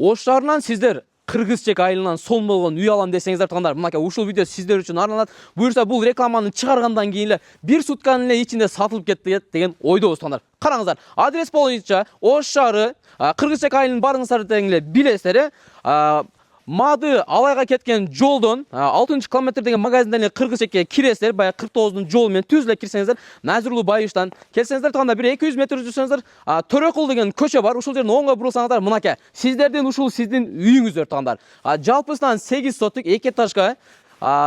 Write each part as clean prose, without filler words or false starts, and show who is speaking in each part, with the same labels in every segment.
Speaker 1: Ош шаарынан сиздер Кыргызчек айылынан сон болгон үй алам десеңиздер туугандар, мынакей ушул видео сиздер үчүн арналат. Буюрса бул рекламаны чыгаргандан кийин эле бир сутканын эле ичинде сатылып кетти деген ойдобуз туугандар. Караңыздар, адрес боюнча Ош шаары Кыргызчек айылын барыңыздар тең эле билесиздер. Мады алайга кеткен жолдон 6-километр деген магазинден эле Кыргызчекке киресиздер. Баягы 49-дун жолу менен түз эле кирсеңиздер, Назирлуу Байыштан келсеңиздер туугандар, бир 200 метр жүрсөңүздөр Төрөкул деген көчө бар. Ушул жерден оңго бурулсаңыздар, мынакей сиздердин ушул сиздин үйүңүздөр туугандар. Жалпысынан 8 соттук 2 этажга,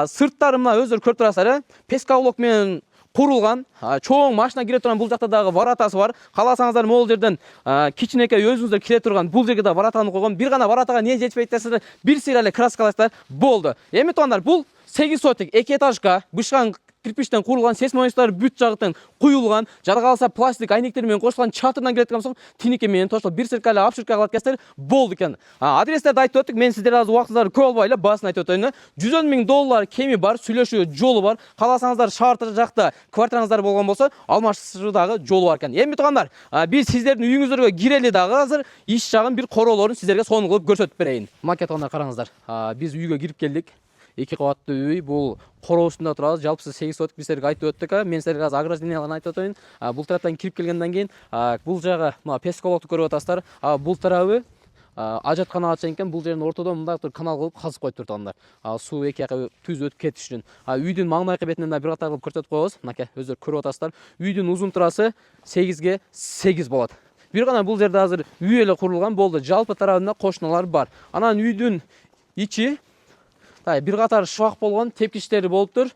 Speaker 1: сырттары мына өздөрү көрүп турасыздар, пескаблок менен курулган, чоң машина кире турган, бул жакта дагы варатасы бар. Кааласаңыздар могул жерден кичинекей өзүңүздөр кире турган бул жерге да варатаны койгон. Бир гана варатага не жетпейт десеңиздер, бир сыйра эле краскалайсыздар, болду. Эми туугандар, бул 8 сотик 2 этажга бышкан кирпичтен курулган, сейсмометрлар бүт жагы куюлган, жада калса пластик айнектер менен кошулган, чатырдан келет экен болсоң, тиники менен тошулуп бир сыртка эле апширка кылат экенсиздер, болду экен. Адрестерди айтып өттүк, мен сиздерге азыр убактыңыздарды көп албай эле баасын айтып өтөйүн. $110,000 кеми бар, сүйлөшүү жолу бар. Кааласаңыздар шаар жакта квартираңыздар болгон болсо, алмашуу дагы жолу бар экен. Эми туугандар, биз сиздердин үйүңүздөргө кирели дагы азыр иш жагын бир короолорун сиздерге сонун кылып көрсөтүп берейин. Макет туугандар, караңыздар. Биз үйгө кирип келдик. 2 кабаттуу үй, бул короосунда турабыз. Жалпысы 8 сотик биз силерге айтып өттүк. Мен силерге азыр огражденияларын айтып өтөйүн. Бул тараптан кирип келгенден кийин бул жагы мына пескалокту көрүп атасыздар. Бул тарабы ажатканага чейин экен. Бул жердин ортодон мындай бир канал кылып казып коюптур туугандар. Суу эки жака түз өтүп кетиш үчүн. Үйдүн маңнайкы бетинен да бир катар кылып көрсөтүп коебуз. Мынакей өздөрү көрүп атасыздар. Үйдүн узун турасы 8ге 8 болот. Бир гана бул жерде азыр үй эле курулган, болду. Жалпы тарабында кошуналар бар. Анан үйдүн ичи бир катар шуак болгон, тепкичтери болуптур.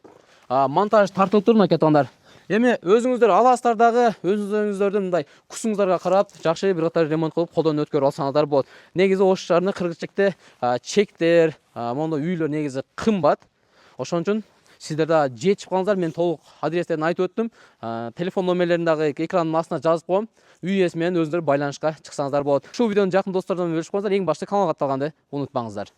Speaker 1: Монтаж тартылыптыр мынакей туугандар. Эми өзүңүздөр аласыздар дагы, өзүңүздөрдүн мындай кусуңуздарга карап, жакшы бир катар ремонт кылып колдон өткөрүп алсаңыздар болот. Негизи Ош шаарында Кыргызчекте чектер, мондой үйлөр негизи кымбат. Ошон үчүн сиздер да жетишип калыңыздар. Мен толук адрестерин айтып өттүм. Телефон номерлерин дагы экрандын астына жазып коем. Үй ээси менен өзүңөр байланышка чыксаңыздар болот. Ушул видеону жакын достордон бөлүшүп коюңуздар. Эң башты каналга катталганды унутпаңыздар.